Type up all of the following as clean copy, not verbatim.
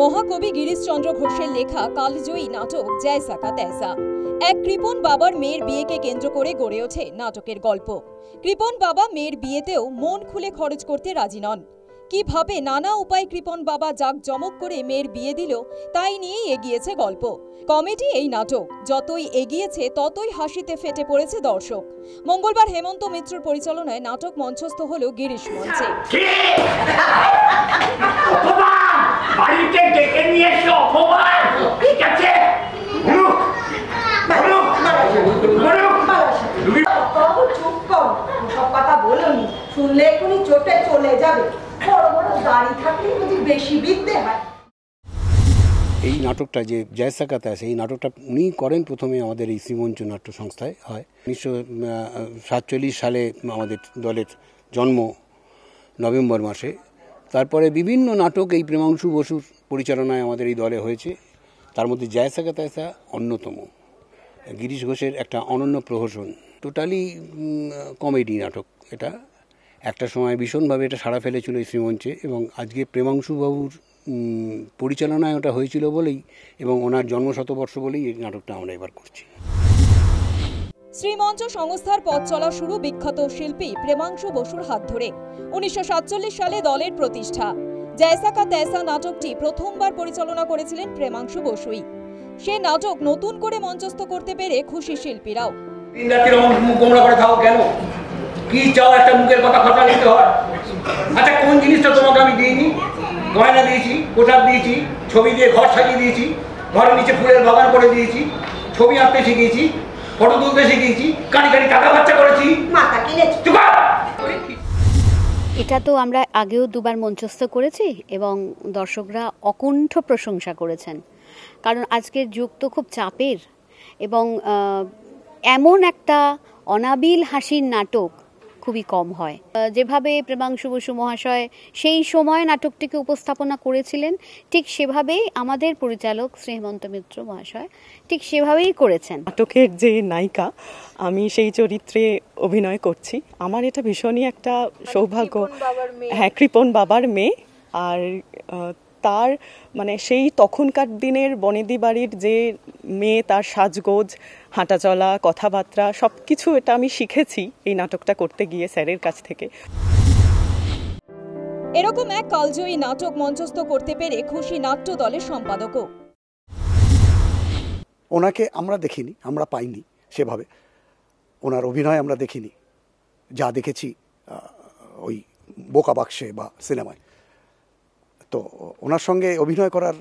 মহাকবি গিরিশচন্দ্র ঘোষের লেখা কালজয়ী নাটক জয়সা কা তैसा। এক কৃপণ বাবার মেয়ের বিয়েকে কেন্দ্র করে গড়ে ওঠে নাটকের গল্প। কৃপণ বাবা মেয়ের বিয়েতেও মন খুলে খরচ করতে রাজি নন। কিভাবে নানা উপায় কৃপণ বাবা জাঁকজমক করে মেয়ের বিয়ে দিল তাই নিয়েই এগিয়েছে গল্প। কমেডি এই নাটক, যতই এগিয়েছে ততই হাসিতে ফেটে পড়েছে দর্শক। মঙ্গলবার হেমন্ত মিত্রর পরিচালনায় নাটক মঞ্চস্থ হলো গিরিশ মঞ্চে। শুনলে এখনই চোটে চলে যাবে, বড় বড় দাড়ি থাকলে যদি বেশি বিদ্যে হয়। এই নাটকটা যে জয়সা কা তैसा, এই নাটকটা উনি করেন প্রথমে আমাদের এই শ্রীমঞ্চ নাট্য সংস্থায় হয়। 1947 সালে আমাদের দলের জন্ম নভেম্বর মাসে। তারপরে বিভিন্ন নাটক এই প্রেমাংশু বসুর পরিচালনায় আমাদের এই দলে হয়েছে। তার মধ্যে জয়সা কা তैसा অন্যতম। গিরিশ ঘোষের একটা অনন্য প্রহসন, টোটালি কমেডি নাটক। এটা একটা সময় ভীষণভাবে এটা সাড়া ফেলেছিল এই শ্রীমঞ্চে, এবং আজকে প্রেমাংশু বাবুর পরিচালনায় ওটা হয়েছিল বলেই এবং ওনার জন্মশতবর্ষ বলেই এই নাটকটা আমরা এবার করছি। শ্রীমঞ্চ সংস্থার পথ চলা শুরু বিখ্যাত শিল্পী প্রেমাংশু বসুর হাত ধরে। 1947 সালে দলের প্রতিষ্ঠা। জয়সা কা তैसा নাটকটি প্রথমবার পরিচালনা করেছিলেন প্রেমাংশু বসুই। সে নাটক নতুন করে মঞ্চস্থ করতে পেরে খুশি শিল্পীরাও। দিন রাতে মুখ গোমড়া করে থাকো কেন? কি চাও? একটা মুখের কথা কথা নিতে হয়। আচ্ছা, কোন জিনিসটা তোমাকে আমি দিইনি? গয়না দিয়েছি, পোশাক দিয়েছি, ছবি দিয়ে ঘর সাজিয়ে দিয়েছি, ঘরের নিচে ফুলের বাগান করে দিয়েছি, ছবি আঁকতে শিখিয়েছি, ফটো তুলতে শিখিয়েছি, কানি কানি টাকা বাচ্চা করেছি। মাথা কিনেছি। এটা তো আমরা আগেও দুবার মঞ্চস্থ করেছি এবং দর্শকরা অকুণ্ঠ প্রশংসা করেছেন। কারণ আজকের যুগ তো খুব চাপের, এবং এমন একটা অনাবিল হাসির নাটক খুবই কম হয়। যেভাবে প্রেমাংশু বসু মহাশয় সেই সময় নাটকটিকে উপস্থাপনা করেছিলেন, ঠিক সেভাবেই আমাদের পরিচালক শ্রী হেমন্ত মিত্র মহাশয় ঠিক সেভাবেই করেছেন। নাটকের যে নায়িকা, আমি সেই চরিত্রে অভিনয় করছি। আমার এটা ভীষণই একটা সৌভাগ্য। হ্যাঁ, কৃপণ বাবার মেয়ে। আর তার মানে সেই তখনকার দিনের বনেদি বাড়ির যে মেয়ে, তার সাজগোজ, হাঁটাচলা, কথাবার্তা সব কিছু এটা আমি শিখেছি এই নাটকটা করতে গিয়ে স্যারের কাছ থেকে। এরকম এক কালজয়ী নাটক মঞ্চস্থ করতে পেরে খুশি নাট্য দলের সম্পাদকও। ওনাকে আমরা দেখিনি, আমরা পাইনি সেভাবে, ওনার অভিনয় আমরা দেখিনি। যা দেখেছি ওই বোকা বাক্সে বা সিনেমায়, তো ওনার সঙ্গে অভিনয় করার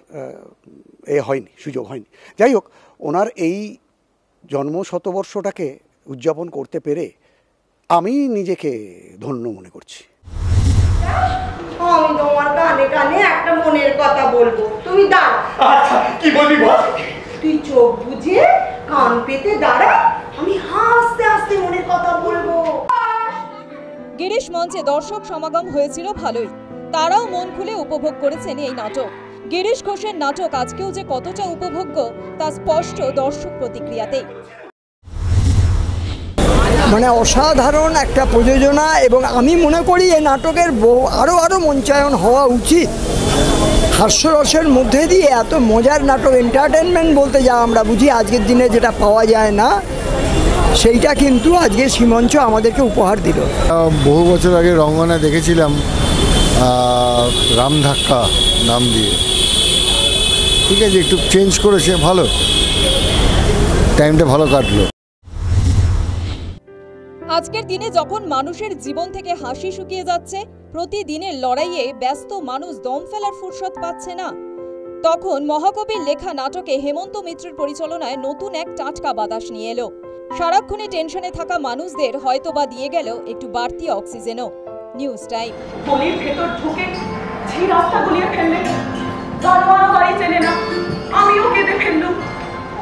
হয়নি, সুযোগ হয়নি। যাই হোক, ওনার এই জন্মশতবর্ষটাকে উদযাপন করতে পেরে আমি নিজেকে ধন্য মনে করছি। আমি তোমার কানে কানে একটা মনের কথা বলবো, তুমি দাঁড়া। আচ্ছা, কি বলবি বল? তুই চোখ বুঝে কান পেতে দাঁড়া, আমি হাসতে হাসতে মনের কথা বলবো। গিরিশ মঞ্চে দর্শক সমাগম হয়েছিল ভালোই। তারাও মন খুলে উপভোগ করেছেন এই নাটক। গিরিশ ঘোষের নাটক আজকেও যে কতটা উপভোগ্য তা স্পষ্ট দর্শক প্রতিক্রিয়াতে। মানে অসাধারণ একটা প্রযোজনা, এবং আমি মনে করি এই নাটকের আরও মঞ্চায়ন হওয়া উচিত। হাস্যরসের মধ্যে দিয়ে এত মজার নাটক, এন্টারটেনমেন্ট বলতে যা আমরা বুঝি আজকের দিনে যেটা পাওয়া যায় না, সেইটা কিন্তু আজকে শ্রীমঞ্চ আমাদেরকে উপহার দিল। বহু বছর আগে রঙ্গনা দেখেছিলাম রামধাক্কা নাম দিয়ে। ঠিক আছে, একটু চেঞ্জ করেছে, ভালো, টাইমটা ভালো কাটলো। আজকের দিনে যখন মানুষের জীবন থেকে হাসি শুকিয়ে যাচ্ছে, প্রতিদিনের লড়াইয়ে ব্যস্ত মানুষ দম ফেলার ফুরসত পাচ্ছে না, তখন মহাকবির লেখা নাটকে হেমন্ত মিত্রের পরিচালনায় নতুন এক টাটকা বাতাস নিয়ে এলো। সারাক্ষণে টেনশনে থাকা মানুষদের হয়তোবা দিয়ে গেল একটু বাড়তি অক্সিজেনও। News time. গলির ভেতর ঢুকে যে রাস্তা গুলিয়ে ফেললেন, গাড়োয়ারও বাড়ি চেনে না, আমিও কেঁদে ফেললুম।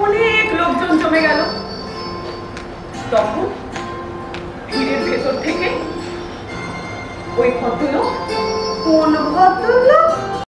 অনেক লোকজন জমে গেল। তখন ভিড়ের ভেতর থেকে ওই ভদ্রলোক, কোন ভদ্রলোক?